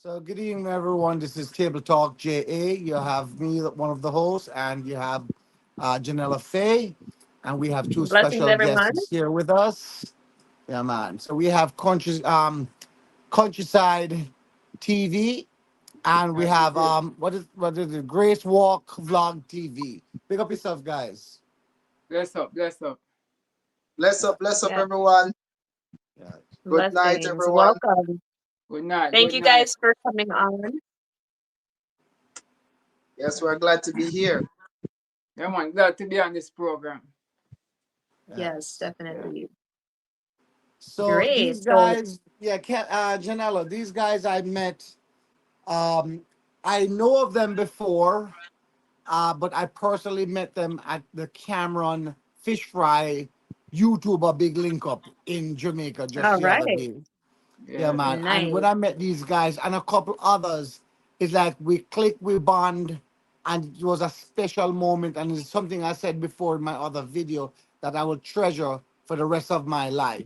So, good evening, everyone. This is Table Talk JA. You have me, one of the hosts, and you have Janella Faye, and we have two Blessings, special everyone. guests here with us. Yeah, man. So we have Countryside TV, and we Happy have day. what is it? Grace Walk Vlog TV. Pick up yourself, guys. Bless up, bless up. Yeah, Bless up, Yeah, everyone. yeah. Good night, blessings. everyone. Welcome. Good night, Thank good you night. guys for coming on. Yes, we're glad to be here. Yeah, man, glad to be on this program. Yes, Yes, yeah. definitely. So Great. these So, guys, yeah, Janella, these guys I met. Um, I know of them before, but I personally met them at the Cameron Fish Fry YouTuber Big Link Up in Jamaica just all the other right. day. Yeah, Yeah. man. And when Nice. I met these guys and a couple others, it's like we click, we bond, and it was a special moment. And it's something I said before in my other video that I will treasure for the rest of my life.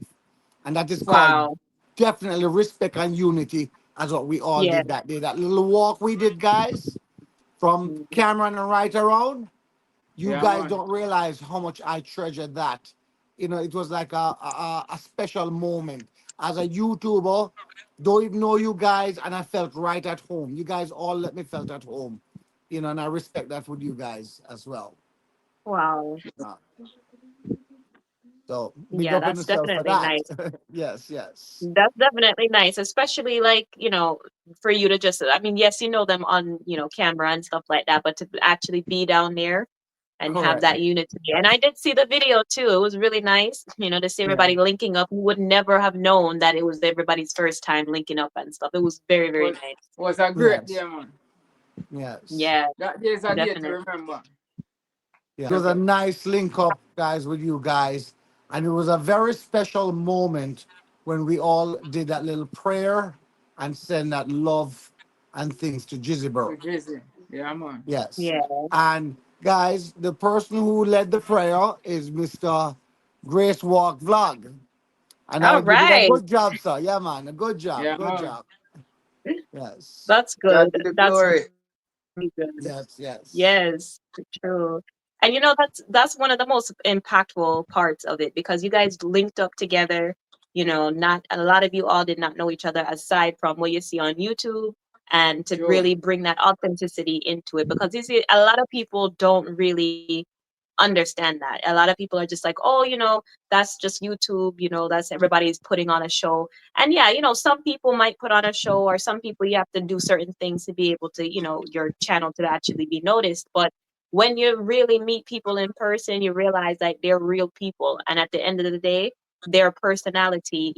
And that is called Wow. definitely respect and unity, as what we all Yeah. did that day. That little walk we did, guys, from Mhm. Cameron and right around. You Yeah, guys man. don't realize how much I treasure that. It was like a special moment. As a YouTuber, don't even know you guys, and I felt right at home. You guys all let me felt at home. And I respect that with you guys as well. Wow. Uh, so big Yeah, up on that's yourself for definitely that. nice. Yes, yes. That's definitely nice, especially like, for you to just, I mean, yes, you know them on, camera and stuff like that, but to actually be down there and have Correct. that unity. And I did see the video too. It was really nice, to see Yeah. everybody linking up. You would never have known that it was everybody's first time linking up and stuff. It was very, very Was nice. was a great day, Yes. man. Yes. Yeah, That day is a day to definitely. remember. Yeah. It was Bless a up. nice link up, guys, with you guys. And it was a very special moment when we all did that little prayer and send that love and things to To Jizzyburg. Drizzy. Yeah, man. Yes. Yeah. And guys, the person who led the prayer is Mr. Grace Walk Vlog. And I All would give it a right. good job, sir. Yeah, man. A good job. Yeah, Good man. job. Yes. That's God good. be the That's glory. really good. Yes, yes. Yes, true. And that's one of the most impactful parts of it because you guys linked up together. Not a lot of you all did not know each other aside from what you see on YouTube, and to True. really bring that authenticity into it because you see a lot of people don't really understand that. A lot of people are just like, oh, that's just YouTube, that's everybody's putting on a show. And yeah, some people might put on a show, or some people you have to do certain things to be able to, your channel to actually be noticed. But when you really meet people in person, you realize that they're real people. And at the end of the day, their personality,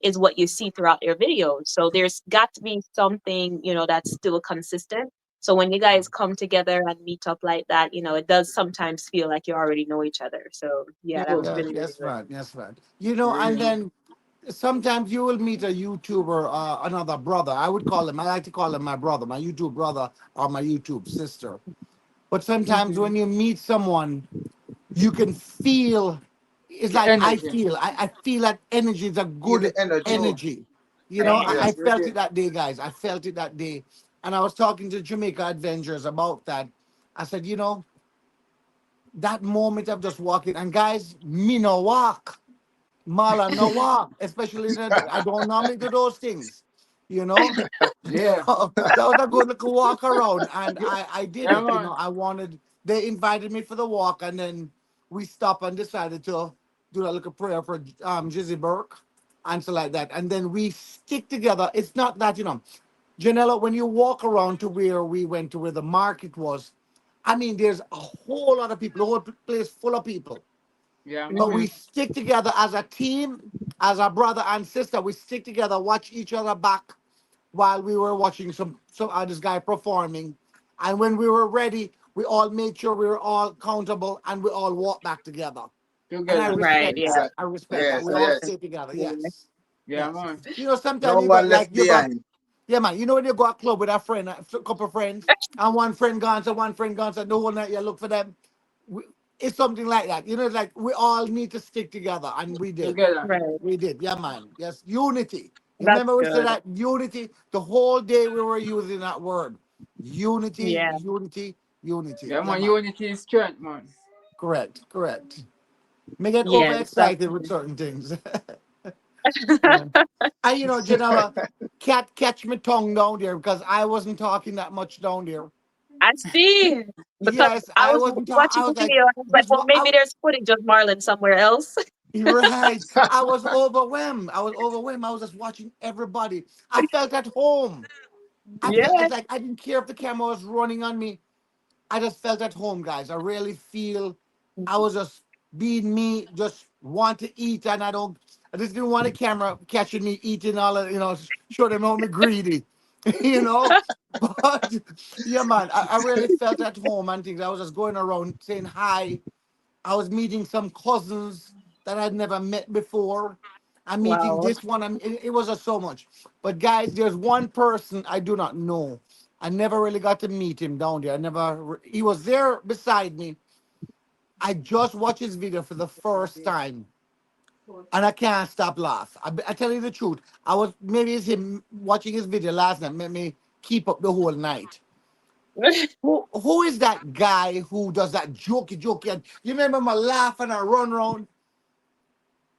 is what you see throughout their videos. So there's got to be something, that's still consistent. So when you guys come together and meet up like that, it does sometimes feel like you already know each other. So yeah, that True. was Yeah, really, really yes, good. man. Yes, man. And Really. then sometimes you will meet a YouTuber, another brother. I would call him, I like to call him my brother, my YouTube brother or my YouTube sister. But sometimes Hmm. when you meet someone, you can feel, it's The like energy. I feel that energy is a Feel good the energy. True. energy. Right. I Yes, we felt did. it that day, guys. I felt it that day. And I was talking to Jamaica Adventures about that. I said, that moment of just walking, and guys, me no walk. Mala no walk, especially I don't normally do those things, you know. Yeah. So that was a good little walk around, and I did Yeah, it. man. I wanted. They invited me for the walk, and then we stopped and decided to do a little prayer for Jizzy Burke and so like that, and then we stick together. It's not that Janella, when you walk around to where we went to where the market was, I mean, there's a whole lot of people, the whole place full of people, Yeah, but Hmm. man. we stick together as a team, as a brother and sister. We stick together, watch each other back while we were watching some this guy performing. And when we were ready, we all made sure we were all accountable and we all walked back together. And I Together. Right. respect that. Yeah. I respect that. Yes, We all yes. stay together. Yeah. Yes. Yeah, Yes. man. Sometimes No you got one like left you got behind. yeah, man. When you go a club with a friend, a couple of friends, and one friend gone, so one friend gone, so no one night you look for them. We, it's something like that. It's like we all need to stick together, and we did. Together. Right. We did. Yeah, man. Yes, unity. You That's remember we said good. that unity the whole day we were using that word. Unity, Yeah. unity, unity. Yeah, Yeah, man. man. Unity is strength, man. Correct, correct. May get Yes, overexcited with definitely. certain things. Yeah. And Janella, catch my tongue down there because I wasn't talking that much down there. I see. Because Yes, I I was wasn't talking. watching I the was like, video and I was like, just well, what maybe there's footage of Marlon somewhere else. you're right. I was overwhelmed. I was overwhelmed. I was just watching everybody. I felt at home. I felt Yeah. it's like I didn't care if the camera was running on me. I just felt at home, guys. I really feel I was just being me, just want to eat, and I just didn't want a camera catching me eating all of, show them how me greedy, you know. But yeah, man, I really felt at home and things. I was just going around saying hi. I was meeting some cousins that I'd never met before. I'm meeting Wow. this one. It was just so much. But guys, there's one person I do not know. I never really got to meet him down there. He was there beside me. I just watched his video for the first time and I can't stop laugh. I tell you the truth. Maybe it's him watching his video last night made me keep up the whole night. Who is that guy who does that jokey and you remember my laugh and I run around?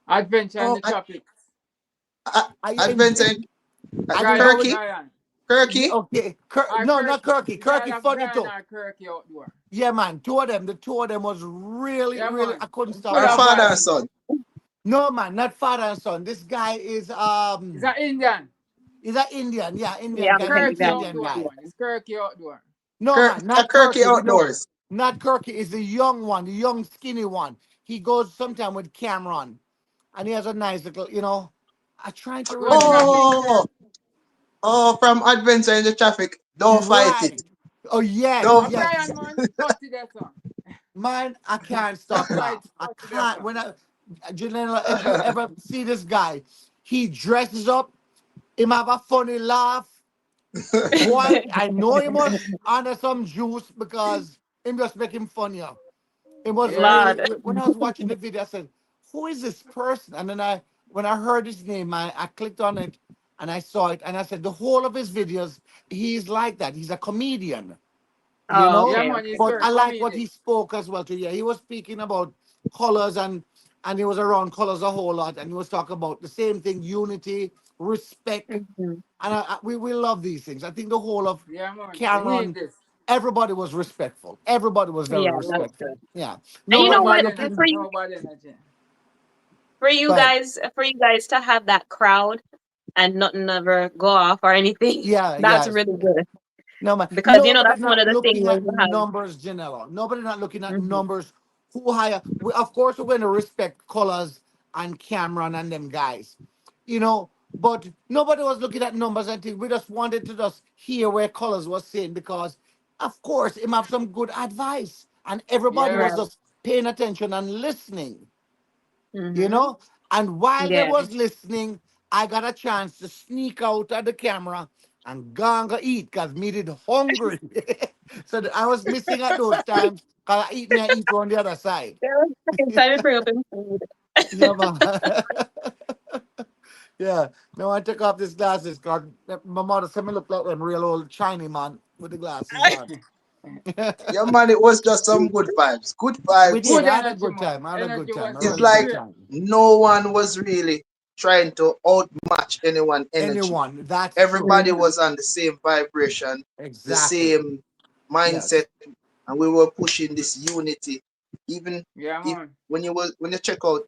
Adventure in Oh, the tropics. I Adventure, I don't Brian, know it. Kirky, Brian. Yeah, Kirky. okay. Or No, not Kirky. Kirky. Is that Kirky a funny Brian too. or Kirky outdoor? Yeah, man. The two of them was really, Yeah, really. man. I couldn't You stop could Or have father laughing. and vibes. son. No, man, not father and son. This guy Is that Indian? is that Indian? Yeah, Indian Yeah, I'm guy, thinking Kirky that. Indian outdoor, guy. man. It's Kirky outdoor. No, man, not Kirky Kirky. outdoors. Not Kirky. Is the young one, the young skinny one. He goes sometime with Cameron, and he has a nice little. I trying to Road remember. traffic. Oh, oh, from adventure in the traffic. Don't fight Right. it. Oh yes, Don't. A yes. Brian, man. Cut to that song. Man, I can't Cut stop right. laugh. I Cut to that can't. song. Janela, if you ever see this guy, he dresses up. Him have a funny laugh. Boy, I know he must under some juice because him just make him funnier. It was Yeah. really Lord. when I was watching the video, I said, "Who is this person?" And then when I heard his name, I clicked on it and I saw it, and I said, "The whole of his videos, he's like that. He's a comedian." you Oh, know. Yeah, okay, man. He's okay. But very I like what comedic. he spoke as well too. Yeah, he was speaking about colors and he was around colors a whole lot, and he was talking about the same thing: unity, respect, Mhm. and we love these things. I think the whole of Yeah, man. We need Cameron, this. everybody was respectful. Everybody was very Yeah, that's respectful. good. Yeah, And you No know nobody not what? bad energy. For looking. you, No bad energy. But for you guys to have that crowd and nothing ever go off or anything, yeah, that's yes. really good. No man, Because nobody that's one not of the things looking where at you have. numbers, Janela. Nobody not looking at Mhm. numbers. Who hire? Of course, we're going to respect colors and Cameron and them guys, But nobody was looking at numbers and things. We just wanted to just hear where colors was saying because, of course, him have some good advice, and everybody Yeah, was Right. man. just paying attention and listening you Mhm. know. And while they Yeah. was listening, I got a chance to sneak out of the camera and go and go eat because me did hungry. So I was missing at those times because I eat on the other side. There was a second time to bring up in food. Yeah, man. Yeah. No, I took off these glasses because my mother said me look like them real old Chinese man with the glasses on. Yeah, man, it was just some good vibes. Good We did. vibes. Good I had a energy, good man. time. I had a good Energy time. was A It's on really like good straight. time. no one was really trying to outmatch anyone energy. Anyone. That's true. Everybody Mhm. was on the same vibration, the Exactly. same mindset, Yes. and we were pushing this unity. Even Yeah, if man. when you check out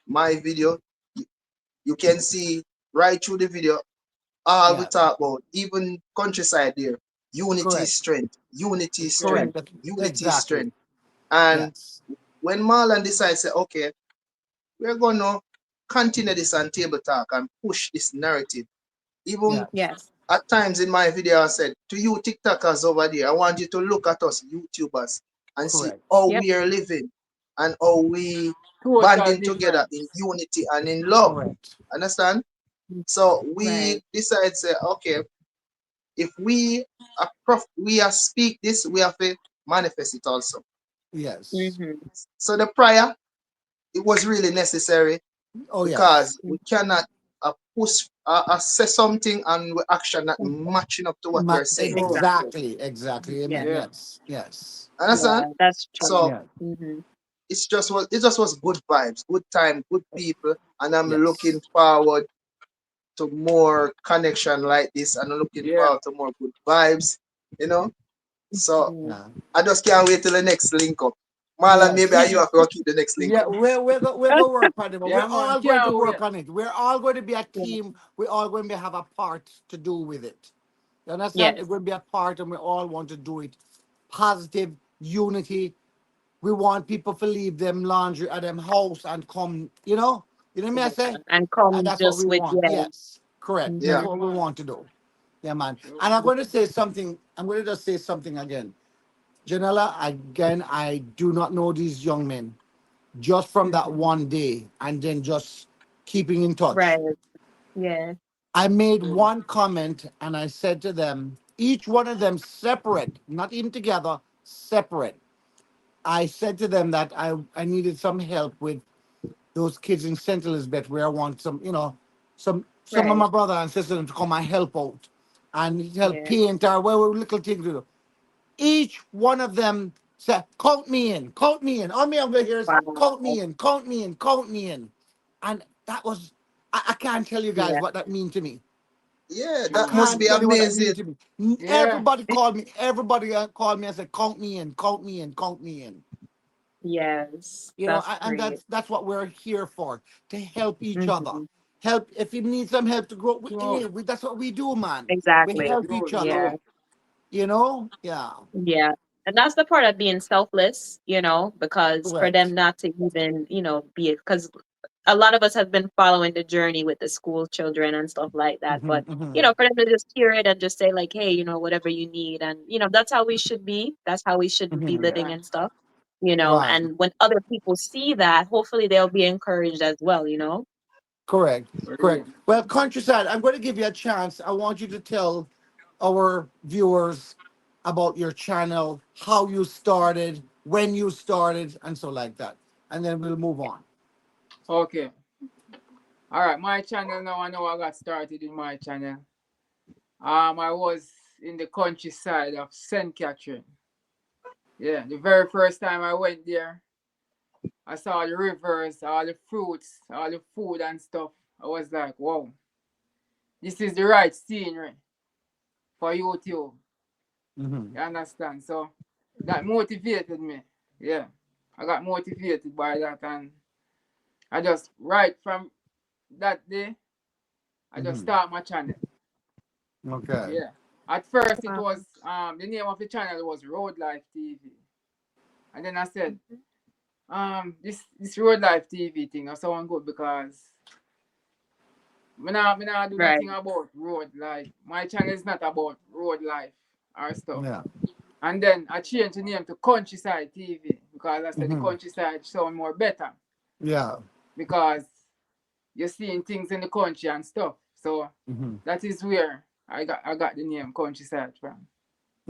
my video, you, you can see right through the video all we Yeah. talk about, even countryside there. Unity is Correct. strength. Unity is Yeah. Correct. strength. Unity is Exactly. strength. And Yes. when Marlon decides, say, okay, we're gonna continue this on table talk and push this narrative. Even Yes. Yes. at times in my video, I said to you TikTokers over there, I want you to look at us YouTubers and see Correct. how Yep. we are living and how we Total banding together in difference. unity and in love. Correct. Understand? So we Right. decide, say, okay, if we are speak this, we have to manifest it also. Yes. Mhm. So the prayer, it was really necessary Oh yes. because we cannot push, say something and we action that matching up to what we're saying. True. Exactly, exactly. Yeah. Amen. Yeah. Yes, yes, Understand? Yeah, that's true. So yeah, Hmm. it just was good vibes, good time, good people, and I'm looking yes. forward to more connection like this, and I'm looking Yeah. forward to more good vibes, you know. So Hmm. Yeah, I just can't wait till the next link up. Marlon, yes. maybe you have to keep the next link Yeah, up. we're gonna work on it, but we're Yeah, man. all going to Can't wait. work on it. We're all going to be a Yeah. team. We're all going to have a part to do with it. You understand? It's Yes. going to be a part, and we all want to do it. Positive unity. We want people to leave them laundry at them house and come. You know what I say? And And come that's what we just with, want. yeah. Yes, correct. That's Yeah. Hmm. Yeah, what we man. want to do. Yeah, man. True. And I'm going to say something. I'm going to just say something again. Janella, again, I do not know these young men just from that Hmm. one day and then just keeping in touch. Right. Yeah. I made True. one comment and I said to them, each one of them separate, not even together, separate. I said to them that I needed some help with those kids in St. Elizabeth where I want some of Right. my brother and sister to come and help out and help Yeah. paint or whatever little thing to do. Each one of them said, count me in, count me in. All me I'm gonna hear is count Wow. me in, count me in, count me in. And that was I can't tell you guys Yeah. what that means to me. Yeah, I that True. must can't be tell you what that means amazing. to me. Yeah. Everybody called me and said, count me in, count me in, count me in. Yes. That's And great. that's what we're here for, to help each other. Hmm. Help if you need some help to grow. True. That's what we do, man. We Exactly. help True. each other. Yeah. True. Yeah. Yeah. And that's the part of being selfless, because for Correct. them not to even, be it, because a lot of us have been following the journey with the school children and stuff like that. Hmm, But, hmm, for them to just hear it and just say, like, hey, whatever you need. And, that's how we should be. That's how we should be hmm. living Yeah. and stuff, Right. and when other people see that, hopefully they'll be encouraged as well. Correct. For Correct. real. Well, countryside, I'm going to give you a chance. I want you to tell our viewers about your channel, how you started, when you started, and so like that. And then we'll move on. Okay. All right. My channel now. I know I got started in my channel. I was in the countryside of St. Catherine. Yeah. The very first time I went there, I saw the rivers, all the fruits, all the food and stuff. I was like, wow, this is the right scenery for YouTube. Hmm. You understand? So that motivated me. Yeah. I got motivated by that, and I just right from that day I just Hmm. start my channel. Okay. Yeah. At first it Wow. was the name of the channel was Road Life TV. And then I said, this Road Life TV thing I sound good because me not do Right. nothing about road life. My channel is not about road life or stuff. Yeah. And then I changed the name to Countryside TV because I said the Hmm. countryside sound more better Yeah. because you're seeing things in the country and stuff. So Hmm. that is where I got the name Countryside from.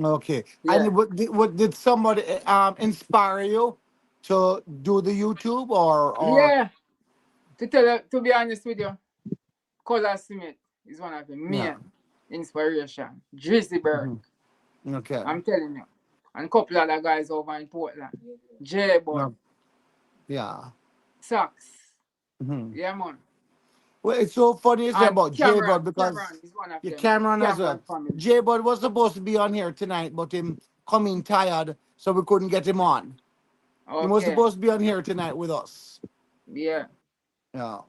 Okay. Yeah. And did somebody inspire you to do the YouTube or? Yeah. To be honest with you, Color Smith is one of the Yeah. main inspiration. Drizzy Burke, Hmm. Okay. I'm telling you. And a couple other guys over in Portland. J Bud, No. Yeah. Sax. Hmm. Yeah man. Well, it's so funny you say And about J Bud Cameron. because Cameron is one of your them too. Cameron as well. Cameron family. J Bud was supposed to be on here tonight, but him coming tired, so we couldn't get him on. He was Okay. supposed to be on here tonight with us. Yeah. Yeah.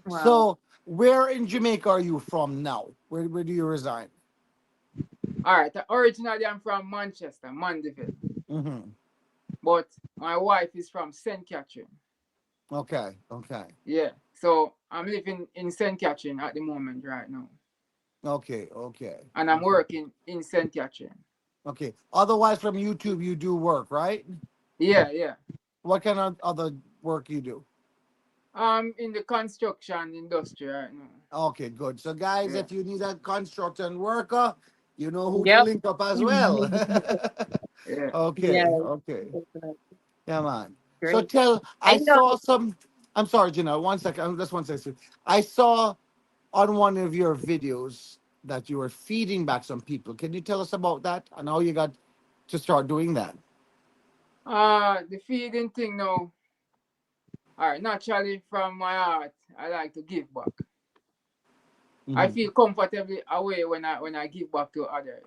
Wow. So where in Jamaica are you from now? Where do you reside? Alright. Originally I'm from Manchester, Mandeville. Mm-hmm. But my wife is from St. Catherine. Okay. Okay. Yeah. So I'm living in St. Catherine at the moment right now. Okay. Okay. And I'm Okay. working in St. Catherine. Okay. Otherwise, from YouTube, you do work, right? Yeah, yeah. What kind of other work you do? I'm in the construction industry right now. Okay, good. So, guys, Yeah. if you need a construction worker, you know who to Yep. link up as well. Yeah. Okay, Yes. okay. Definitely. Yeah, man. So Great. tell, I And saw some, I'm sorry, Janelle. One second. Just one second. I saw on one of your videos that you were feeding back some people. Can you tell us about that and how you got to start doing that? The feeding thing now. All right, naturally from my heart, I like to give back. I Hmm. feel comfortably away when I give back to others.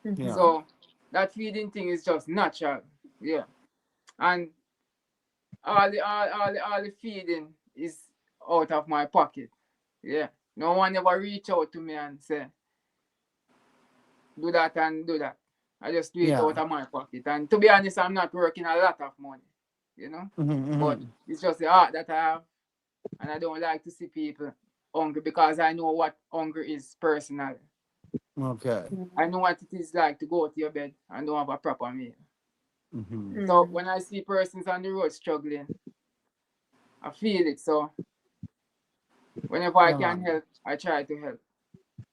Mm-hmm. Yeah. So that feeding thing is just natural. Yeah. And all the feeding is out of my pocket. Yeah. No one ever reach out to me and say, do that and do that. I just do it Yeah. out of my pocket. And to be honest, I'm not working a lot of money, you know. Hmm. But Hmm. it's just the heart that I have, and I don't like to see people hungry because I know what hunger is personally. Okay. I know what it is like to go to your bed and don't have a proper meal. Hmm. So Mm-hmm. when I see persons on the road struggling, I feel it. So whenever I Yeah, can man. help, I try to help.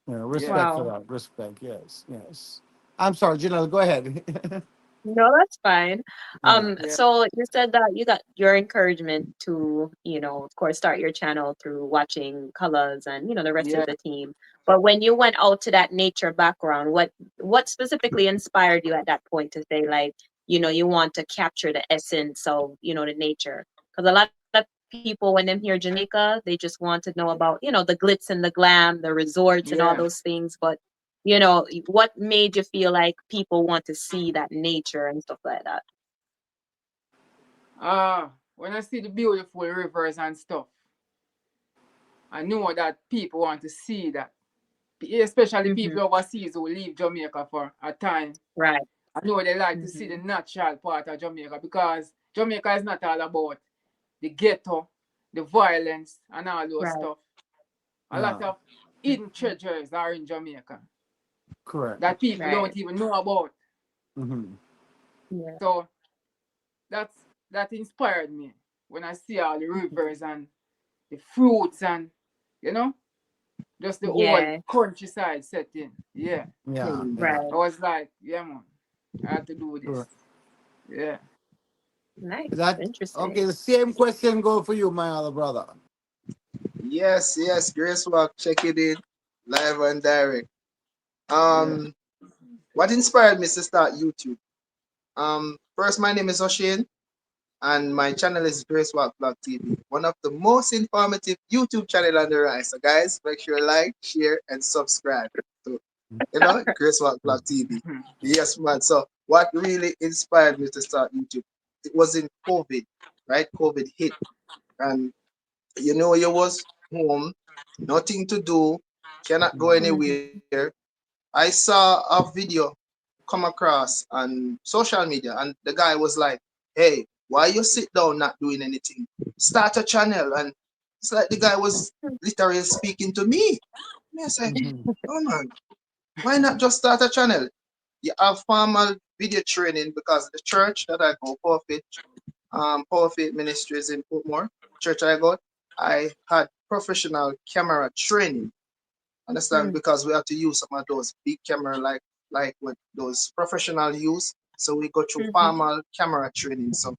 Yeah. Yeah. Respect for Wow. that. Respect. Yes. Yes. I'm sorry, Janelle. Go ahead. No, that's fine. Yeah. Yeah. So you said that you got your encouragement to, of course, start your channel through watching Colors and, the rest of Yeah. the team. But when you went out to that nature background, what specifically inspired you at that point to say like, you want to capture the essence of, the nature? Because a lot of people when them hear Jamaica, they just want to know about, the glitz and the glam, the resorts and all Yeah. those things. But what made you feel like people want to see that nature and stuff like that? When I see the beautiful rivers and stuff, I know that people want to see that. Especially Hmm. people overseas who leave Jamaica for a time. Right. I know they like to see the Hmm. natural part of Jamaica because Jamaica is not all about the ghetto, the violence, and all those Right. stuff. A lot Yeah. of hidden treasures are in Jamaica Correct. that people Right. don't even know about. Hmm. Yeah. So that's that inspired me when I see all the rivers and the fruits and you know just the whole Yeah. countryside setting. Yeah, Yeah. Yeah. Right. I was like, yeah, man, I have to do this. Correct. Yeah. Nice. That Interesting. okay? The same question go for you, my other brother. Yes, yes, Grace Walk, check it in live and direct. Yeah. What inspired me to start YouTube? First, my name is Oshin, and my channel is Grace Walk Vlog TV, one of the most informative YouTube channel on the rise. So, guys, make sure you like, share, and subscribe to Grace Walk Vlog TV. Mhm. Yes, man. So, what really inspired me to start YouTube? It was in COVID, right? COVID hit, and you was home, nothing to do, cannot go Mhm. Hmm. anywhere. I saw a video come across on social media, and the guy was like, "Hey, why you sit down not doing anything? Start a channel." And it's like the guy was literally speaking to me. Me, I say, Mhm. "Oh man, why not just start a channel? You have formal video training because the church that I go, Power Faith Ministries in Portmore, church I go, I had professional camera training. Understand? Because we have to use some of those big camera like what those professional use. So we go through Hmm. formal camera training. So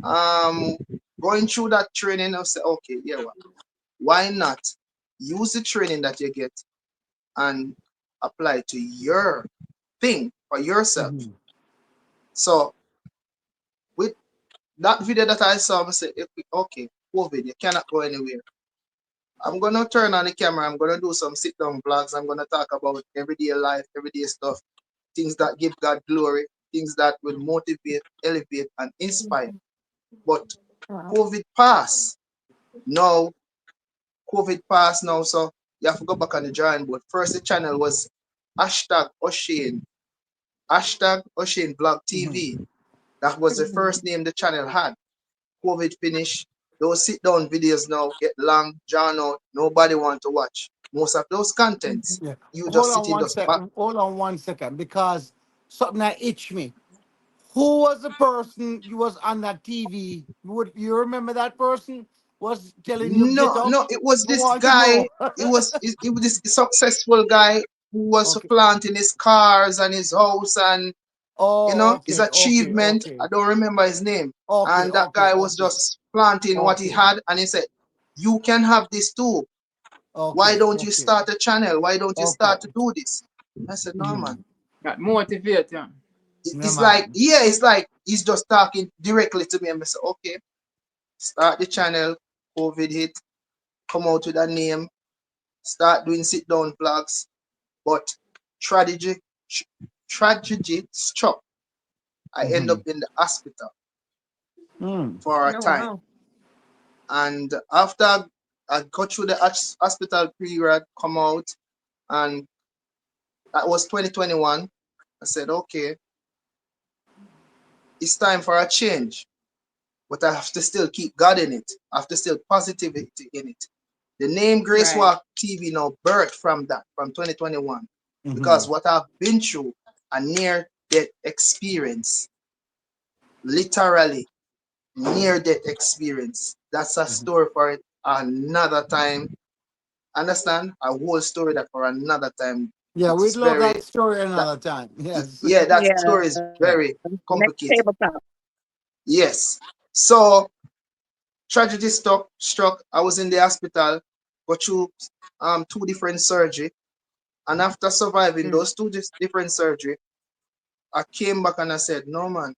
um going through that training, I'll say, okay, yeah, well, why not use the training that you get and apply to your thing for yourself? Mhm. So with that video that I saw, I said, okay, COVID, you cannot go anywhere. I'm gonna turn on the camera. I'm gonna do some sit down vlogs. I'm gonna talk about everyday life, everyday stuff, things that give God glory, things that will motivate, elevate, and inspire. But Wow. COVID passed. Now, COVID passed now, so you have to go back on the drawing board. First, the channel was hashtag O'Shane, hashtag O'Shane Vlog Mhm. TV. That was the Hmm. first name the channel had. COVID finished. Those sit down videos now get long, drawn out. Nobody want to watch. Most of those contents, Yeah. you Hold just on sitting one just back. second. Hold on one second, because something that itched me. Who was the person you was on that TV? Would you remember that person was telling you get No, up? no, it was I this want to know. guy. It was this successful guy who was Okay. planting his cars and his house and Oh, his okay, okay, achievement. okay, I don't remember his name. okay, And that okay, guy was okay. just planting what he Okay. had, and he said, "You can have this too. Why Okay. don't you Okay. start a channel? Why don't you Okay. start to do this?" I said, "No, man. Mhm. That motivate you. Yeah, It's like, man. yeah, it's like he's just talking directly to me." And I said, "Okay, start the channel." COVID hit, come out with a name, start doing sit down vlogs. But tragedy, tragedy struck. I end up Mhm. in the hospital Mm. for a Oh time. wow. And after I got through the hospital period, come out, and that was 2021. I said, okay, it's time for a change, but I have to still keep God in it. I have to still positivity in it. The name Grace Right. Walk TV now birthed from that, from 2021, because Mhm. what I've been through, a near death experience, literally near death experience. That's a Mhm. story for it another time. Understand? A whole story that for another time. Yeah, It we'd is love very that story that another time. Yes. yeah, that Yeah. story is Yeah. very Next complicated. tabletop. Yes. So tragedy struck. I was in the hospital, got through two different surgery, and after surviving Mm. those two different surgery, I came back and I said, "No, man,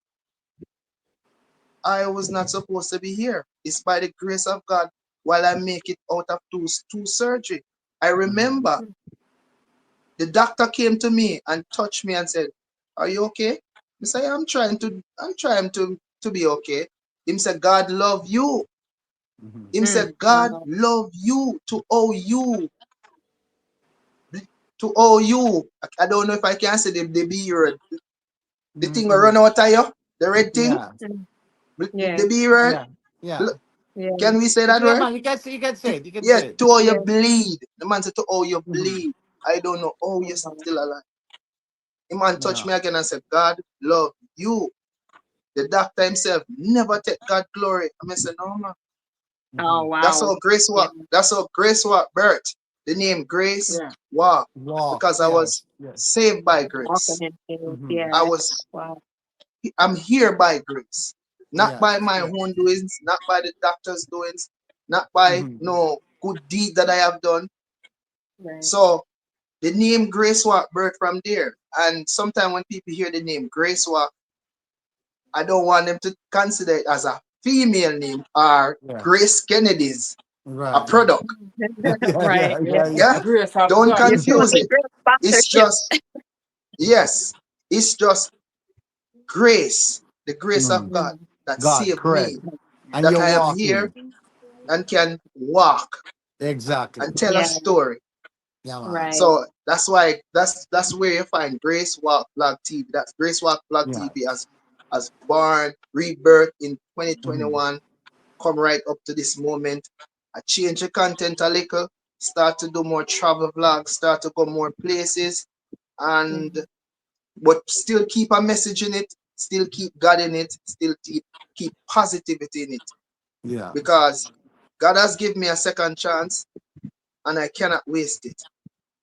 I was not supposed to be here. It's by the grace of God while I make it out of two surgery." I Mhm. remember the doctor came to me and touched me and said, "Are you okay?" I said, I'm trying to be okay. Him said, "God love you." Mhm. Him said, "God Wow. love you to owe you." I don't know if I can say the B word. The thing will run Mhm. out of you, the red thing, Yeah. Mm. the Yeah. B word. Yeah. Yeah. Yeah. Can we say But that yeah, word? man, you can say it. You can Yeah, say it. to all you Yeah. bleed. The man said, "To all you Mhm. bleed." I don't know. Oh, you're Wow. still alive. The man touched Yeah. me again and said, "God love you." The doctor himself never take God glory. I said, "No, man." Oh Mhm. That's wow. how Grace Yeah. Walk. That's how Grace Walk birth. The name Grace Yeah. Walk. Walk. Because I was Yes. Yes. saved by Walking grace. in faith. Mhm. I Yeah. was Wow. I'm here by grace. Not by Yes. my Yes. own doings, not by the doctor's doings, not by Mhm. no good deed that I have done. Right. So the name Grace Walk birth from there. And sometimes when people hear the name Grace Walk, I don't want them to consider it as a female name or Yeah. Grace Kennedy's a Right. product. Yeah. Right. Yeah. Yeah. Yeah. Yeah? Yeah. Grace of Don't God. You still confuse need it. good It's sponsorship. just, yes, it's just grace, the grace of Mm. God Mm. that God, saved correct. me, And that you're I am here walking. and can walk Exactly. and tell a Yeah. story. Yeah, man. Right. So that's why that's where you find Grace Walk Blog TV. That's Grace Walk Blog Yeah. TV as born, rebirth in Mhm. 2021, come right up to this moment. I change the content a little, start to do more travel vlogs, start to go more places, and Mhm. but still keep a message in it, still keep God in it, still keep positivity in it. Yeah. Because God has given me a second chance and I cannot waste it.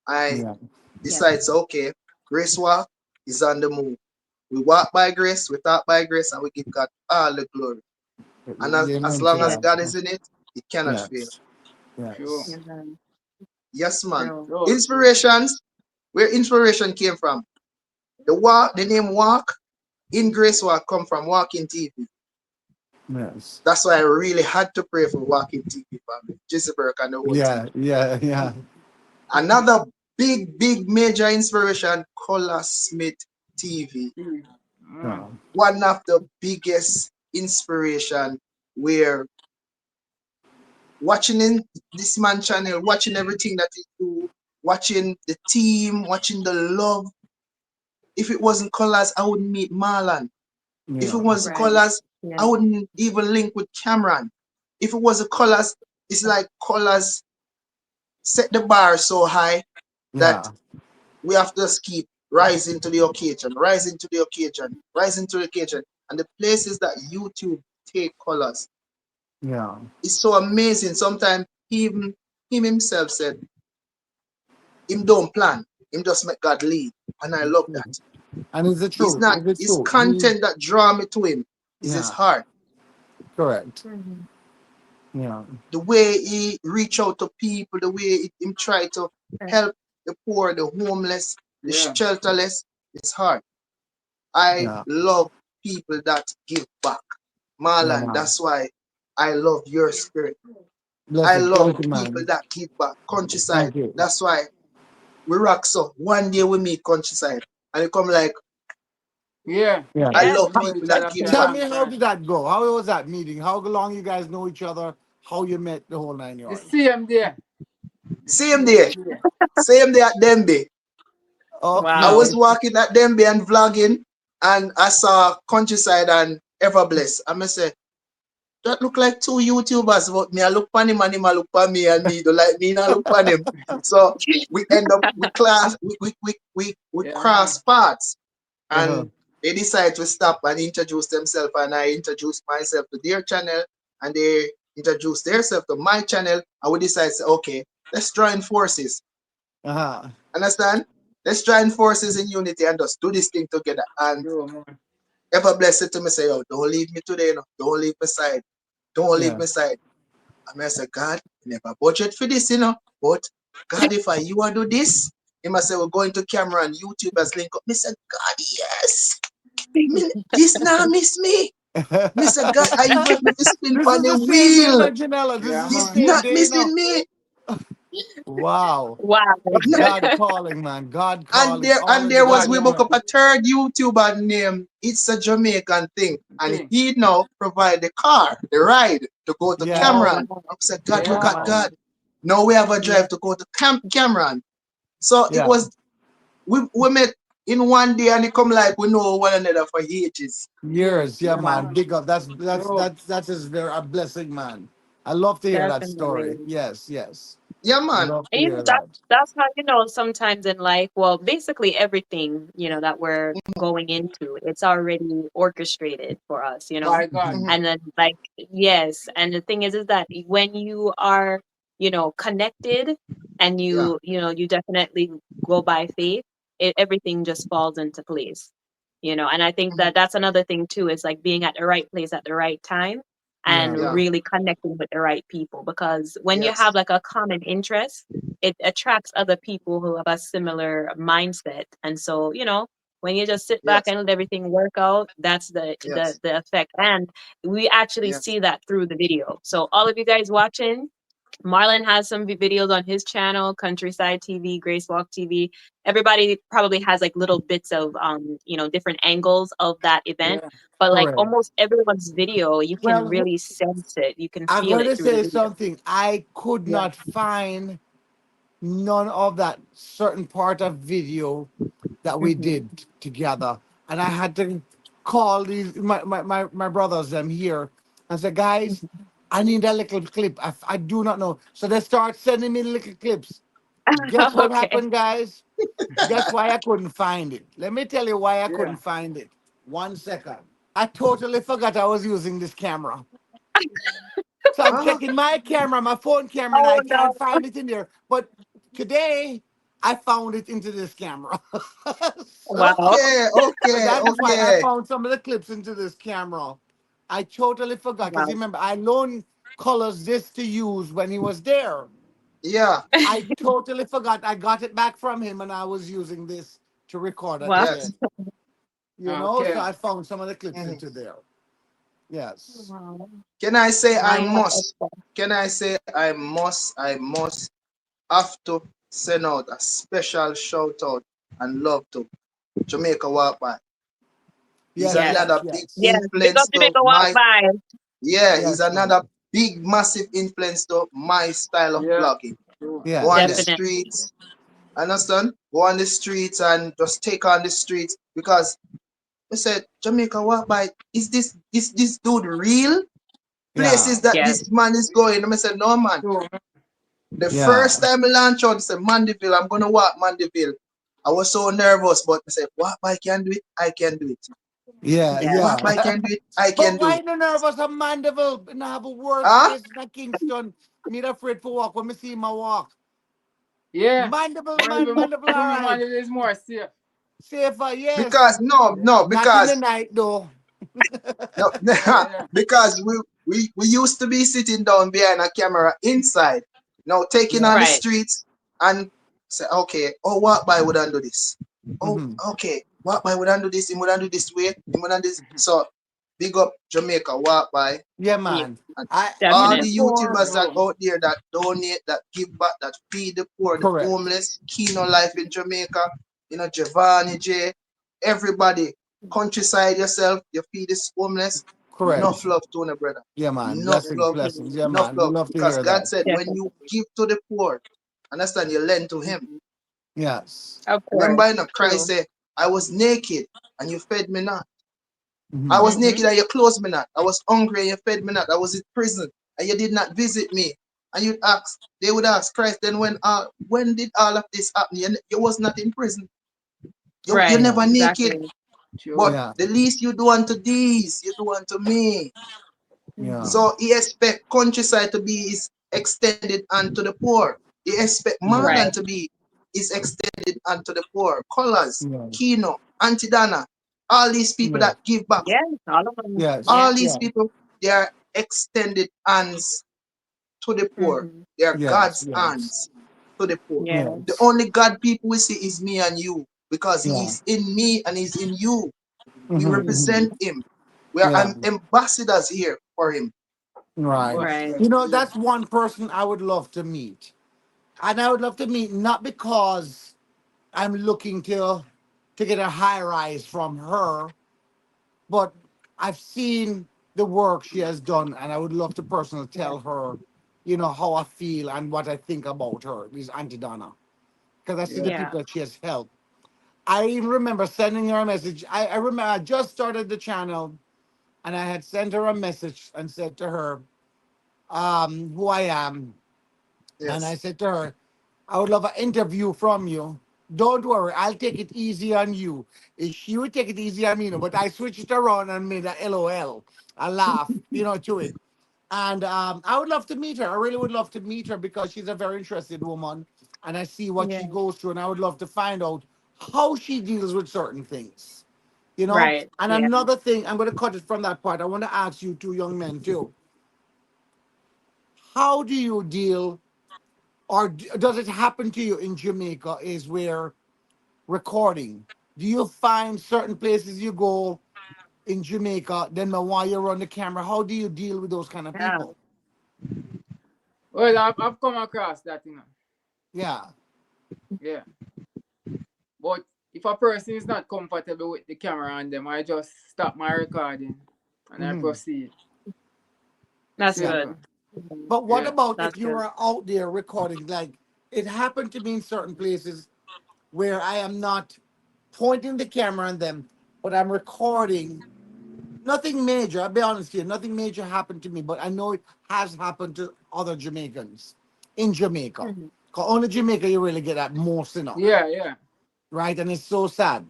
I Yeah. Yep. decide, so, okay, Grace Walk is on the move. We walk by grace, we talk by grace, and we give God all the glory. And as Amen to long as Yeah. that. God is in it, it cannot fail. Yes. True. Yes. Mhm. Yes, man. True. So true. Inspirations, where inspiration came from. The name Walk in Grace Walk come from Walking TV. Yes. That's why I really had to pray for Walking TV family, Jezebel and the whole team. Yeah. Yeah. Yeah. Mhm. Another big major inspiration, Color Smith TV. Mm. Mm. No. One of the biggest inspiration where watching in this man channel, watching everything that he do, watching the team, watching the love. If it wasn't Colors, I wouldn't meet Marlon. If it Yeah. wasn't Right. Colors, Yeah. I wouldn't even link with Cameron. If it was a Colors, it's like Colors set the bar so high that Yeah. we have to just keep rising to the occasion, rising to the occasion, rising to the occasion. And the places that YouTube take Colors, Yeah. it's so amazing. Sometimes even him himself said, him don't plan, him just make God lead. And I love that. And it's the It's truth. not It's the his truth. He, content that draw me to him, is his yeah. heart. Correct. Mhm. Yeah. The way he reach out to people, the way him try to help the poor, the homeless, the Yeah. shelterless, it's hard. I Yeah. love people that give back. Yeah, Marlon, man. that's why I love your spirit. I Blessed. love Thank you, people man. that give back. Countryside. Thank you. That's why we rock so. One day we meet countryside. And it come like, Yeah. Yeah. I Yeah. We love know people each that other give for a Tell back. me, long how time. did that go? How was that meeting? How long you guys know each other? How you met the whole nine The yards? same day. Same Same day. day. Same day at Dembe. I Okay. was Wow. walking at Dembe and vlogging and I saw countryside and Everbless. And I say, that look like two YouTubers, but me I look pan him and him I look pan me and me don't like me and I look pan him. So we end up we Yeah, cross man. paths Uh-huh. and they decide to stop and introduce themselves and I introduced myself to their channel and they introduced themselves to my channel and we decide say, okay, let's join forces. Uh-huh. Understand? Let's join forces in unity and just do this thing together. And Yo, man. ever blessed to me say, yo, don't leave me today, no. Don't leave my side. Don't leave Yeah. my side. I say, God, we never budget for this, But God, if I you want to do this, he must say, we're going to camera and YouTube as link up. Me say, God, yes. Me, this now miss me. Me say, God, I even have me to spin This on is the the same day, wheel. man, Janella. This Yeah, is the This man. same not day, missing no? me. Wow. Wow. It's God calling, man. God And calling. there Already was God we Yeah, book man. up calling. a third YouTuber named It's a Jamaican Thing. And Thing. he now provide the car, the ride to go to Yeah. Oh, Cameron. wow. I said, God, look Yeah, at Wow. man. God. Now we have a Yeah. drive to go to Cameron. So it Yeah. was we met in one day and it come like we know one another for ages. Yes. Years. Yeah, Yeah, Wow. man. man. Big up. Yo. That's just very a blessing, man. I love to hear that story. Definitely. Yes, yes. Yeah, man. Love to And hear that's that. how sometimes in life, well, basically everything, that we're going into, it's already orchestrated for us. By God. Mhm. And then like yes, and the thing is that when you are, connected and Yeah. you definitely go by faith, everything just falls into place. And I think Mhm. that that's another thing too, is like being at the right place at the right time Yeah. and Yeah. really connecting with the right people, because when you Yes. have like a common interest, it attracts other people who have a similar mindset. And so, when you just sit back Yes. and let everything work out, that's the the Yes. the effect. And we actually Yes. see that through the video. So all of you guys watching, Marlon has some videos on his channel, Countryside TV, Grace Walk TV. Everybody probably has like little bits of different angles of that event, Yeah. but like Correct. almost everyone's video, you can Well, really sense it. You can I'm feel going it to through the say video. something. I could Yeah. not find none of that certain part of video that we Hmm. did together. And I had to call these my brothers them here and say, guys, I need a little clip. I do not know. So they start sending me little clips. Guess what Okay. happened, guys? Guess why I couldn't find it? Let me tell you why I couldn't Yeah. find it. 1 second. I totally forgot I was using this camera. So I'm Ah, checking my camera, my phone camera, and Oh I no. can't find it in there. But today, I found it into this camera. Wow. okay. So Okay. that is why I Okay. found some of the clips into this camera. I totally forgot because Wow. remember, I loaned Colors this to use when he was there. Yeah. I totally forgot. I got it back from him and I was using this to record at Wow. the Yes. end. So Okay. I found some of the clips Mhm. into there. Yes. Wow. Can I say I My must? Can I say I must have to send out a special shout out and love to Jamaica Walk By. He's Yes, Yes. yes, another big yes. Yes. Big up influence to to make a walk my, by. yeah, he's Yes, man. another big massive influence to my style of Yeah. vlogging. True. Go on Yes, the yes. Definitely. streets, understand? Go on the streets and just take on the streets because I said Jamaica Walk By, is this dude real? Yeah. Places that Yes. this man is going. I said, no man. True. The Yeah. first time I launched out, I said, Mandeville, I'm gonna walk Mandeville. I was so nervous, but I said, what I can do it, I can do it. Yeah, Yes. What I yeah. can do it, I But can do why it. the nervous of Mandeville? And I have a worst Huh? place in Kingston. Me not afraid for walk when me see my walk. Yeah. Mandeville, Man, man, Mandeville, all man, right. it is more safe. Safer, yes. Because no, Yeah. no, Not in the because night though. no, Yeah. because We used to be sitting down behind a camera inside. Now taking Yeah. on the Right. streets and say, okay, oh, walk by would undo this. Oh, Mm-hmm. okay, walk by would undo this, he would undo this way, he would undo this. So big up Jamaica, walk by. Yeah, Yeah, man. And I all definitely. the YouTubers that True. out there that donate, that give back, that feed the poor, the correct. homeless, Kino Life in Jamaica, Giovanni J, everybody, countryside yourself, you feed this homeless. Correct. Enough love, Tony, brother. Yeah, man. Enough Blessings, love, blessings. Yeah, enough man. We love. love to Because hear God that. said, when you Definitely. give to the poor, understand, you lend to Him. Yes. Of Remember, course. Christ True. said, I was naked and you fed me not. I Mm-hmm. was Mm-hmm. naked and you clothed me not. I was hungry and you fed me not. I was in prison and you did not visit me. And you'd ask, they would ask Christ, then when did all of this happen? You was not in prison. You Right. Yeah. never naked. Exactly. But True. Yeah. the least you do unto these, you do unto me. Yeah. Mm-hmm. So he expect countryside to be is extended unto the poor. He expect Yeah. Morgan Right. to be is extended unto the poor. Colors, Yeah. Kino, Auntie Dana, all these people Yeah. that give back, Yes. All of them. Yes. Yeah. all these Yeah. people, they are extended hands to the poor. Mm-hmm. They are Yes. God's Yes. hands to the poor. The Yes. only God people we see is me and you because Yeah. He's in me and He's in you. We Mm-hmm. Mm-hmm. Mm-hmm. represent Him. We are Yeah. ambassadors here for Him. Right. Right. Ambassador. You know, True. that's one person I would love to meet. And I would love to meet not because I'm looking to get a high rise from her, but I've seen the work she has done, and I would love to personally Yeah. tell her, how I feel and what I think about her, this Auntie Donna, because I see the Yeah. Yeah. people that she has helped. I even remember sending her a message. I remember I just started the channel, and I had sent her a message and said to her, who I am. And I Yes. said to her, I would love an interview from you. Don't worry, I'll take it easy on you. She would take it easy on me, but I switched it around and made a LOL, a laugh, to it. And I would love to meet her. I really would love to meet her because she's a very interested woman. And I see what she Yeah. goes through, and I would love to find out how she deals with certain things. Right. And Yeah. another thing, I'm going to cut it from that part. I want to ask you two young men too. How do you deal, or does it happen to you in Jamaica, is where recording? Do you find certain places you go in Jamaica, then while you run the camera, how do you deal with those kind of Yeah. people? Well, I've come across that. Yeah. Yeah. But if a person is not comfortable with the camera on them, I just stop my recording and I Hmm. proceed. That's Yeah. Simple. good. Mhm. But what Yeah. about if That's you good. are out there recording? Like it happened to me in certain places where I am not pointing the camera on them, but I'm recording. Nothing major, I'll be honest here, nothing major happened to me, but I know it has happened to other Jamaicans in Jamaica. Mhm. Because only Jamaica you really get that most, Yeah, yeah. right? And it's so sad.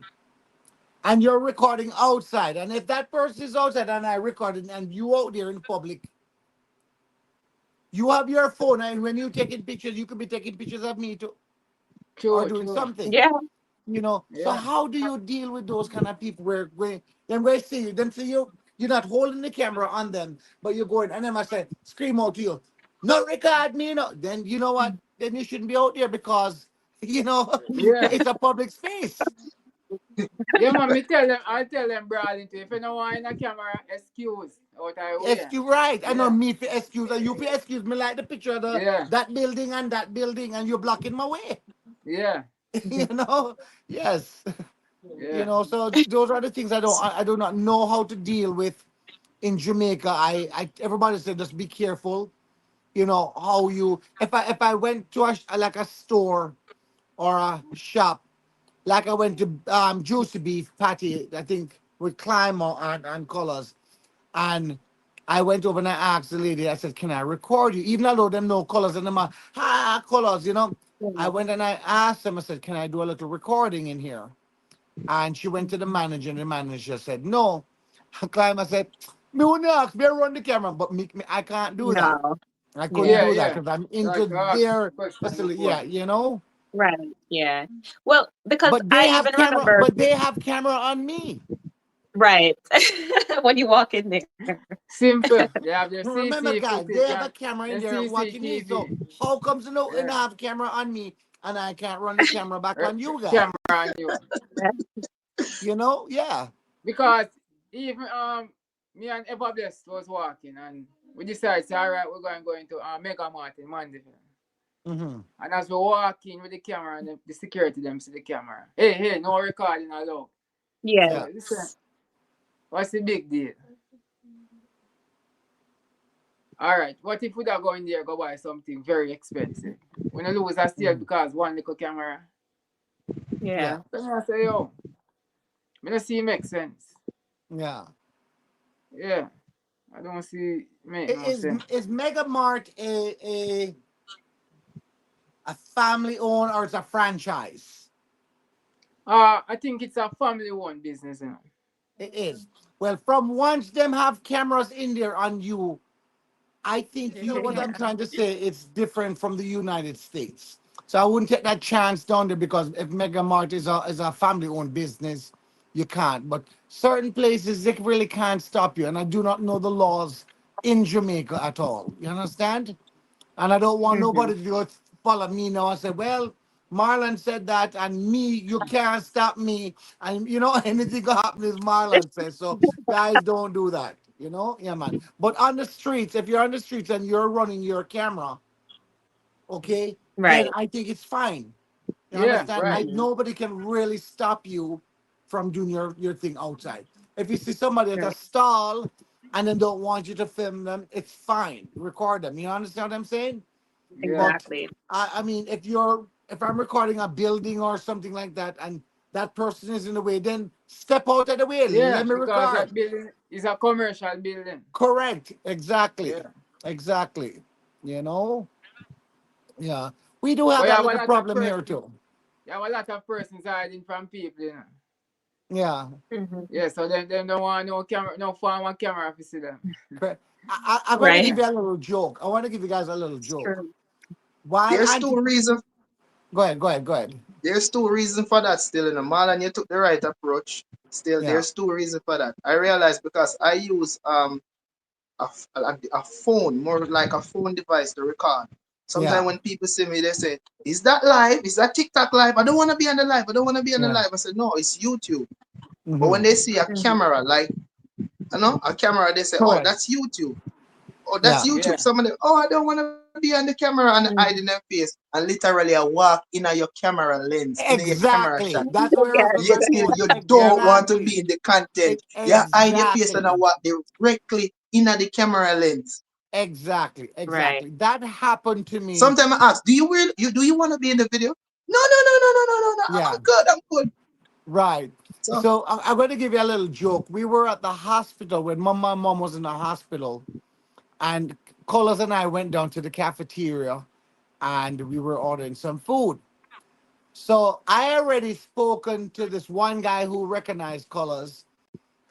And you're recording outside. And if that person is outside and I recorded and you out there in public, you have your phone, and when you taking pictures, you could be taking pictures of me too, or True, doing true. something. Yeah. So Yeah. how do you deal with those kind of people where then we see you, them see you're not holding the camera on them, but you're going, and then I say, scream out to you, no record me, then you know what? Then you shouldn't be out there because Yeah. it's a public space. Yeah, man, I tell them, brawling to if you don't want in a camera, excuse out of way. Excuse right. I know Yeah. me for excuse and you for excuse me like the picture of Yeah. that building and that building and you're blocking my way. Yeah. you know? Yes. Yeah. So those are the things I do not know how to deal with in Jamaica. I everybody said just be careful. How you if I went to like a store or a shop, like I went to Juicy Beef Patty, I think with Climber and Colors, and I went over and I asked the lady, I said, can I record you? Even though them no colors and them are colors. I Yeah. went and I asked them, I said, can I do a little recording in here? And she went to the Mhm. manager, and the manager said, no. Climber said, me wouldn't ask, me run the camera, but I can't do that. No. I couldn't Yeah. Yeah, do that yeah. because I'm into Like I asked their question facility. before. Yeah. Right. Yeah. Well, because But I even remember, they have camera on me. right, when you walk in there. Simple. They have their Remember, CC guys, they footage have a and camera in their there watching me. So CCTV. how comes and Yeah. have camera on me and I can't run the camera back on you Camera guys? on you. You know? Yeah. Because even me and Eva Bless was walking and we decided, say, all right, we're going to go into Mega Mart in Mandeville. Mm-hmm. And as we walk in with the camera and the security them see the camera. Hey, no recording allowed. Yes. Yeah. So listen, what's the big deal? All right, what if we are going there go buy something very expensive? When you lose a steal Mhm. because one little camera. Yeah. Yeah. Then I say, yo, me not see make sense. Yeah. Yeah, I don't see make no sense. Is Mega Mart a family owned or it's a franchise? I think it's a family-owned business, you know. It is. Well, from once them have cameras in there on you, I think you know what I'm trying to say. It's different from the United States. So I wouldn't take that chance down there because if Mega Mart is a family owned business, you can't. But certain places they really can't stop you. And I do not know the laws in Jamaica at all. You understand? And I don't want Mm-hmm. nobody to go follow me now and say, well, Marlon said that, and me, you can't stop me. And you know, anything can happen is Marlon says. So guys, don't do that. You know, yeah, man. But on the streets, if you're on the streets and you're running your camera, okay, then Right. I think it's fine. You Yeah, understand? right. Mm-hmm. Nobody can really stop you from doing your thing outside. If you see somebody at a Right. stall and then don't want you to film them, it's fine. Record them. You understand what I'm saying? Yeah, But Exactly. I mean, if I'm recording a building or something like that, and that person is in the way, then step out of the way. yeah, Let me because record. that building is a commercial building. Correct. Exactly. Yeah. Exactly. You know. Yeah. We do have But you that have a little lot of problem here persons, too. you have a lot of persons hiding from people, you know. Yeah. Mm-hmm. Yeah, so them don't want no camera, no phone, one camera to see them. Correct. I'm going to Right. give you a little joke. I want to give you guys a little It's joke. true. While There's two Auntie, reasons. go ahead, go ahead, go ahead. There's two reasons for that still in the mall, and you took the right approach. Still, Yeah. there's two reasons for that. I realized because I use a phone, more like a phone device to record. Sometimes Yeah. when people see me, they say, "Is that live? Is that TikTok live? I don't want to be on the live. I don't want to be on the Yeah. live." I said, "No, it's YouTube." But when Mm-hmm. they see a Mm-hmm. camera, like a camera, they say, "Oh, Correct. that's YouTube." Oh, that's Yeah. YouTube. Yeah, Somebody, oh, I don't want to be on the camera and hide in Mm-hmm. their face. And literally, I walk in your camera lens, in your camera shot. Exactly. That's where I was Yes. going to Yes, say. you don't want to be Exactly. in the content. You hide your face and I Exactly. walk directly in the camera lens. Exactly. Right. Exactly. That happened to me. Sometimes I ask, do you want to be in the video? No, no, no, no, no, no, no, no. Yeah. I'm good. I'm good. Right. So So I'm going to give you a little joke. We were at the hospital when my mom was in the hospital, and Colas and I went down to the cafeteria, and we were ordering some food. So I already spoken to this one guy who recognized Colors,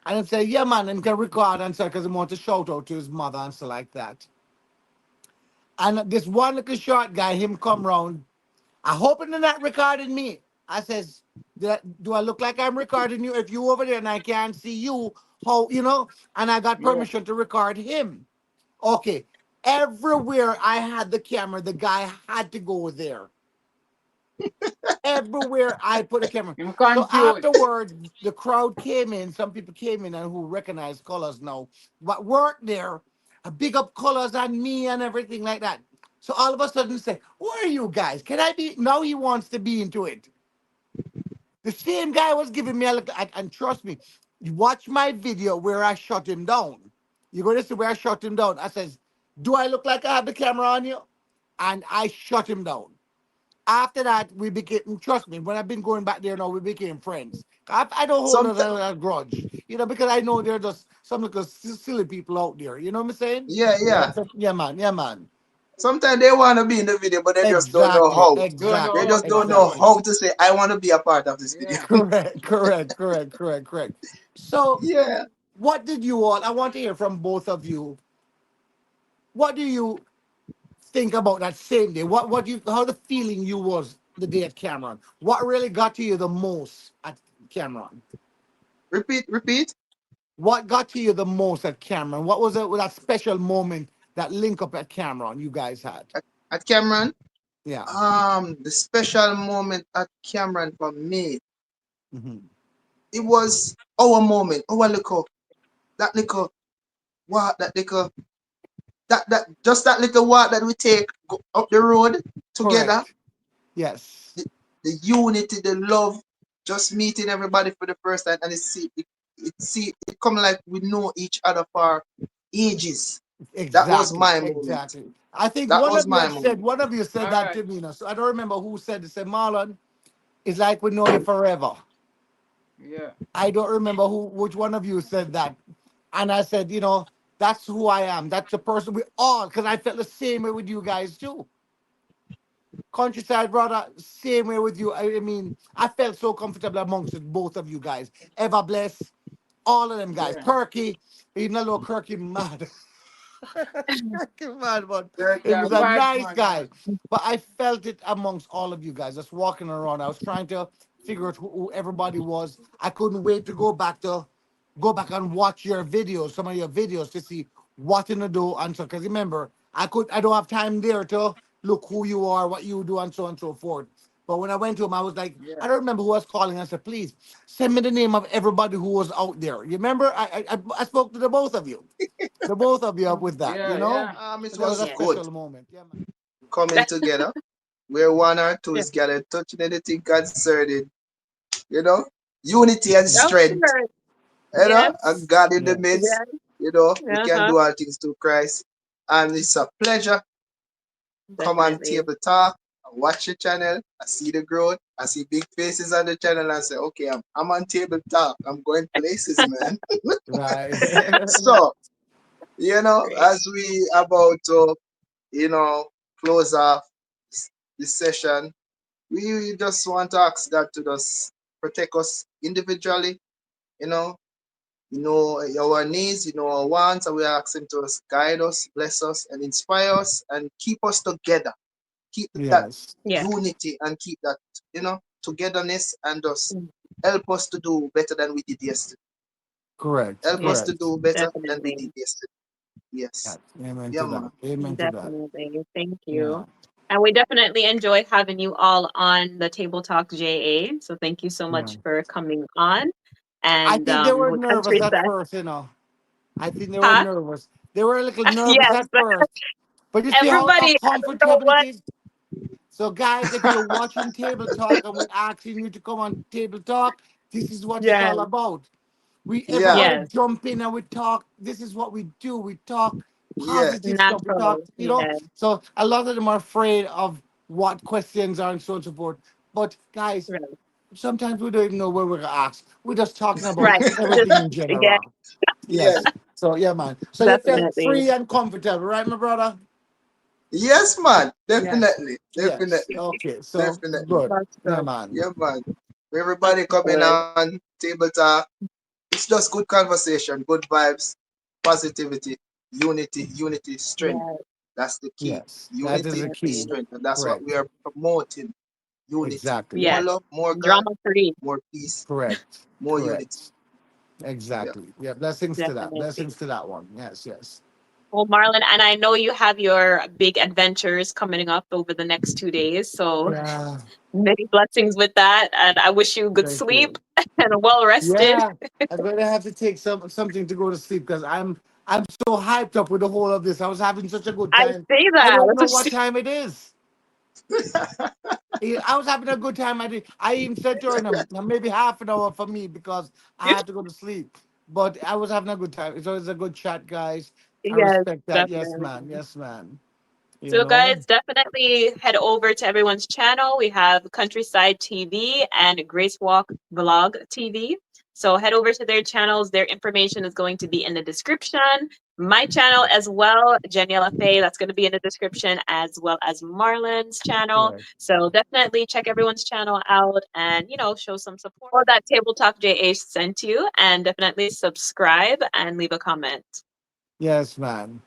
and he said, "Yeah, man," and can record and say because he want to shout out to his mother and stuff like that. And this one little short guy, him come round. I hope you're not recording me. I says, do I look like I'm recording you? If you over there and I can't see you, how you know? And I got yeah. permission to record him. Okay. Everywhere I had the camera, the guy had to go there. Everywhere I put a camera. I'm So confused. afterwards, the crowd came in. Some people came in and who recognize Colors now, but worked there, big up Colors and me and everything like that. So all of a sudden say, where are you guys? Can I be? Now he wants to be into it. The same guy was giving me a look, and trust me, you watch my video where I shut him down. You're going to see where I shut him down. I says, do I look like I have the camera on you? And I shut him down. After that, we became, trust me, when I've been going back there now, we became friends. I don't hold some a grudge, because I know there are just some little silly people out there. You know what I'm saying? yeah, Yeah. yeah. Yeah, man. Yeah, man. Sometimes they want to be in the video, but they just don't know Exactly. how. Don't know They Exactly. how just to don't do know it. Exactly. how to say, I want to be a part of this video. Yeah. Correct. Correct. Correct. Correct. Correct. So, Yeah. what did you all? I want to hear from both of you. What do you think about that same day? What you how the feeling you was the day at Cameron? What really got to you the most at Cameron? Repeat. What got to you the most at Cameron? What was it with that special moment, that link up at Cameron you guys had? At Cameron, Yeah. the special moment at Cameron for me, Hmm. it was our moment, our little, that little walk, that just that little walk that we take up the road together. Correct. Yes. The unity, the love, just meeting everybody for the first time, and it come like we know each other for ages. That was Exactly. my moment. Exactly. I think That one was of you my had said, moment. one of you said All that right. to me. Now, so I don't remember who said it. Said Marlon, it's like we know you forever. Yeah. I don't remember which one of you said that. And I said, that's who I am. That's the person we all, because I felt the same way with you guys too. Countryside brother, same way with you. I mean, I felt so comfortable amongst both of you guys. Ever bless, all of them guys. Yeah. Kirky, even a little Kirky mad. Kirky mad, but You're it was a a bad nice man, man. guy. But I felt it amongst all of you guys, just walking around. I was trying to figure out who everybody was. I couldn't wait to go back and watch your videos, some of your videos to see what in the do and so. Because remember, I don't have time there to look who you are, what you do, and so on and so forth. But when I went to him, I was like, I Yeah. don't remember who I was calling. I said, please send me the name of everybody who was out there. You remember? I spoke to the both of you, the both of you up with that. Yeah. Yeah. It That was a was Yeah. good special moment. Yeah, man. coming together. Where one or two Yeah. is gathered, touching anything concerning, you know, unity and Of strength, course. and Yes. God in the Yes. midst, Yes. we can Uh-huh. do all things through Christ. And it's a pleasure. Come on, Definitely. table talk. I watch your channel. I see the growth. I see big faces on the channel and say, okay, I'm on table talk. I'm going places, man. Right. So, Great. as we about to, you know, close off this session, we just want to ask God to just protect us individually, you know, our needs, our wants, and we ask Him to just guide us, bless us, and inspire us, and keep us together. Keep that Yes. Yeah. unity and keep that, togetherness, and just Mm. help us to do better than we did yesterday. Correct. Help Yeah. us to Correct. do better than we did Definitely. yesterday. Yes. Yeah. Amen Yeah, to man. that. Amen to that. Definitely. Thank Yeah. you. And we definitely enjoy having you all on the Table Talk JA. So thank you so Yeah. much for coming on. I And think they were with nervous at Countryside. first. I think they were Huh? nervous. They were a little nervous Yes. at first. But you see how Everybody, I don't know comfortable it what. is? So, guys, if you're watching Table Talk and we're asking you to come on Table Talk, this is what it's Yes. all about. We Yeah. everybody Yes. jump in and we talk. This is what we do. We talk Yeah. positive stuff. We talk, Natural. Yes. So a lot of them are afraid of what questions are and so on and so forth. But guys, Right. sometimes we don't even know what we're gonna ask. We're just talking about Right. Just everything in yeah, general. Yes. Yes. So yeah, man. So you felt definitely. free and comfortable, right, my brother? Yes, man. Yes. Definitely. Yes. Definitely. Okay. So Definitely. good. That's Yeah, good. man. Yeah, man. That's Everybody coming good. on table talk. It's just good conversation, good vibes, positivity, unity, strength. Yes. That's the key. Yes. That is Unity the and key. Definitely. strength. And that's what we Correct. are promoting. Unity. Exactly. More Yes. love, more God, Drama free. more peace, Correct. more unity. Correct. Yeah. Exactly. Yeah. Blessings to that. Definitely. Blessings to that one. Yes. Yes. Well, Marlon, and I know you have your big adventures coming up over the next 2 days. So Yeah. many blessings with that. And I wish you good Thank sleep you. and well rested. Yeah. I'm gonna have to take something to go to sleep because I'm so hyped up with the whole of this. I was having such a good I time. say I that. don't That's know what what she- time it is. I was having a good time. I even said to her, maybe half an hour for me because I had to go to sleep. But I was having a good time. It's always a good chat, guys. I Yes, respect that. Yes, definitely. man. Yes, man. You So, know? guys, definitely head over to everyone's channel. We have Countryside TV and Grace Walk Vlog TV. So, head over to their channels. Their information is going to be in the description. My channel as well, Janiela Faye, that's going to be in the description, as well as Marlon's channel. Right. So, definitely check everyone's channel out and, show some support. Or that Table Talk JH sent you, and definitely subscribe and leave a comment. Yes, man.